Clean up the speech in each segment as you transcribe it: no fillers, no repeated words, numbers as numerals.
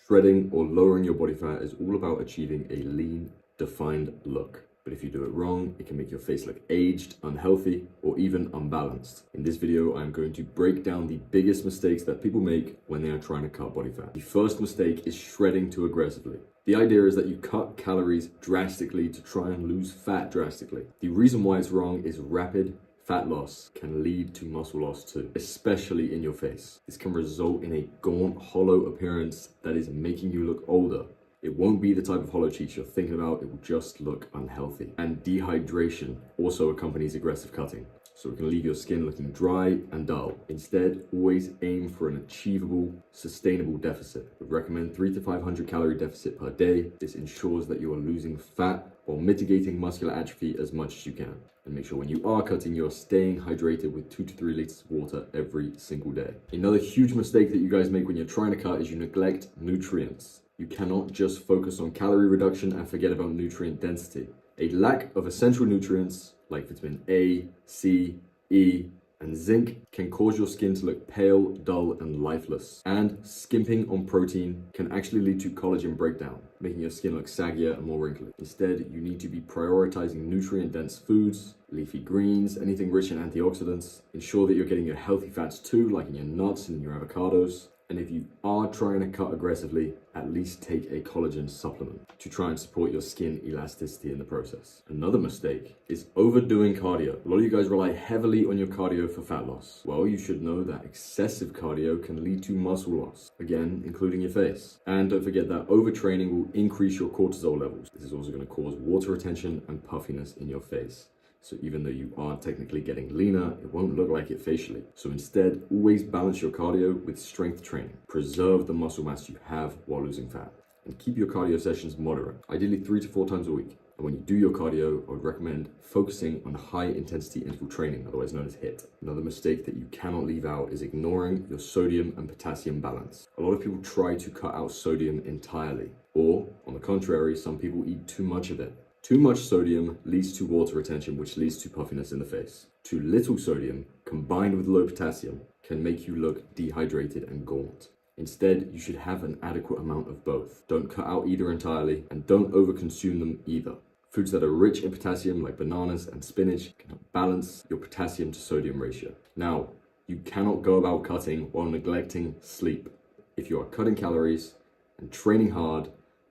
Shredding or lowering your body fat is all about achieving a lean, defined look. But if you do it wrong, it can make your face look aged, unhealthy, or even unbalanced. In this video, I'm going to break down the biggest mistakes that people make when they are trying to cut body fat. The first mistake is shredding too aggressively. The idea is that you cut calories drastically to try and lose fat drastically. The reason why it's wrong is rapid fat loss can lead to muscle loss too, especially in your face. This can result in a gaunt, hollow appearance that is making you look older. It won't be the type of hollow cheeks you're thinking about, it will just look unhealthy. And dehydration also accompanies aggressive cutting, so it can leave your skin looking dry and dull. Instead, always aim for an achievable, sustainable deficit. We recommend 300 to 500 calorie deficit per day. This ensures that you are losing fat while mitigating muscular atrophy as much as you can. And make sure when you are cutting, you're staying hydrated with 2 to 3 liters of water every single day. Another huge mistake that you guys make when you're trying to cut is you neglect nutrients. You cannot just focus on calorie reduction and forget about nutrient density. A lack of essential nutrients like vitamin A, C, E, and zinc can cause your skin to look pale, dull, and lifeless. And skimping on protein can actually lead to collagen breakdown, making your skin look saggier and more wrinkly. Instead, you need to be prioritizing nutrient-dense foods, leafy greens, anything rich in antioxidants. Ensure that you're getting your healthy fats too, like in your nuts and your avocados. And if you are trying to cut aggressively, at least take a collagen supplement to try and support your skin elasticity in the process. Another mistake is overdoing cardio. A lot of you guys rely heavily on your cardio for fat loss. Well, you should know that excessive cardio can lead to muscle loss, again, including your face. And don't forget that overtraining will increase your cortisol levels. This is also going to cause water retention and puffiness in your face. So even though you are technically getting leaner, it won't look like it facially. So instead, always balance your cardio with strength training. Preserve the muscle mass you have while losing fat. And keep your cardio sessions moderate, ideally 3 to 4 times a week. And when you do your cardio, I would recommend focusing on high intensity interval training, otherwise known as HIIT. Another mistake that you cannot leave out is ignoring your sodium and potassium balance. A lot of people try to cut out sodium entirely, or on the contrary, some people eat too much of it. Too much sodium leads to water retention, which leads to puffiness in the face. Too little sodium, combined with low potassium, can make you look dehydrated and gaunt. Instead, you should have an adequate amount of both. Don't cut out either entirely, and don't overconsume them either. Foods that are rich in potassium, like bananas and spinach, can help balance your potassium to sodium ratio. Now, you cannot go about cutting while neglecting sleep. If you are cutting calories and training hard,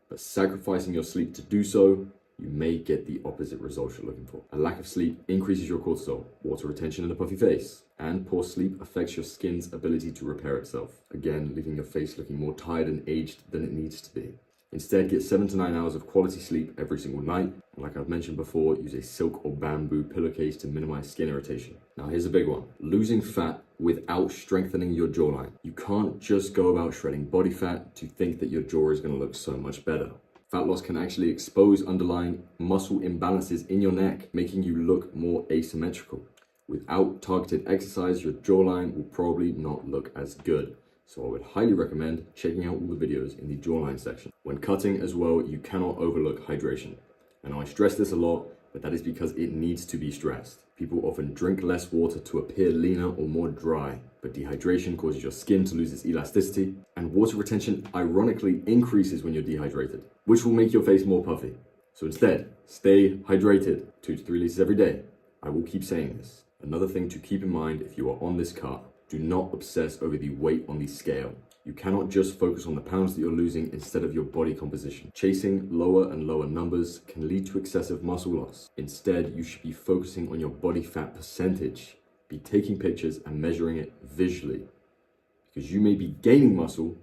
but sacrificing your sleep to do so, you may get the opposite results you're looking for. A lack of sleep increases your cortisol, water retention, and a puffy face. And poor sleep affects your skin's ability to repair itself, again, leaving your face looking more tired and aged than it needs to be. Instead, get 7 to 9 hours of quality sleep every single night. And like I've mentioned before, use a silk or bamboo pillowcase to minimize skin irritation. Now here's a big one. Losing fat without strengthening your jawline. You can't just go about shredding body fat to think that your jaw is going to look so much better. Fat loss can actually expose underlying muscle imbalances in your neck, making you look more asymmetrical. Without targeted exercise, your jawline will probably not look as good. So I would highly recommend checking out all the videos in the jawline section. When cutting as well, you cannot overlook hydration. And I stress this a lot, but that is because it needs to be stressed. People often drink less water to appear leaner or more dry, but dehydration causes your skin to lose its elasticity, and water retention ironically increases when you're dehydrated, which will make your face more puffy. So instead, stay hydrated, 2 to 3 liters every day. I will keep saying this. Another thing to keep in mind if you are on this cut, do not obsess over the weight on the scale. You cannot just focus on the pounds that you're losing instead of your body composition. Chasing lower and lower numbers can lead to excessive muscle loss. Instead, you should be focusing on your body fat percentage. Be taking pictures and measuring it visually, because you may be gaining muscle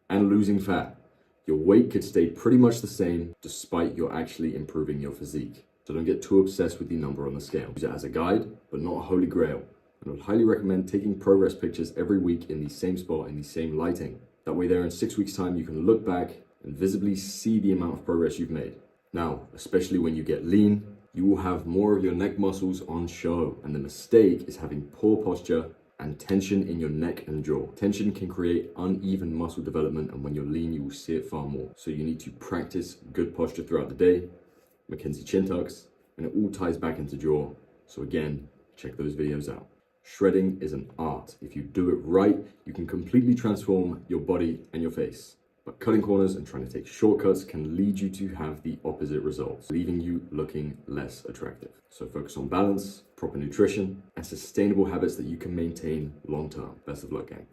and losing fat. Your weight could stay pretty much the same despite you're actually improving your physique. So don't get too obsessed with the number on the scale. Use it as a guide, but not a holy grail. And I would highly recommend taking progress pictures every week in the same spot, in the same lighting. That way there in 6 weeks' time, you can look back and visibly see the amount of progress you've made. Now, especially when you get lean, you will have more of your neck muscles on show. And the mistake is having poor posture and tension in your neck and jaw. Tension can create uneven muscle development, and when you're lean, you will see it far more. So you need to practice good posture throughout the day, Mackenzie chin tucks, and it all ties back into jaw. So again, check those videos out. Shredding is an art. If you do it right, you can completely transform your body and your face. But cutting corners and trying to take shortcuts can lead you to have the opposite results, leaving you looking less attractive. So focus on balance, proper nutrition, and sustainable habits that you can maintain long term. Best of luck, gang.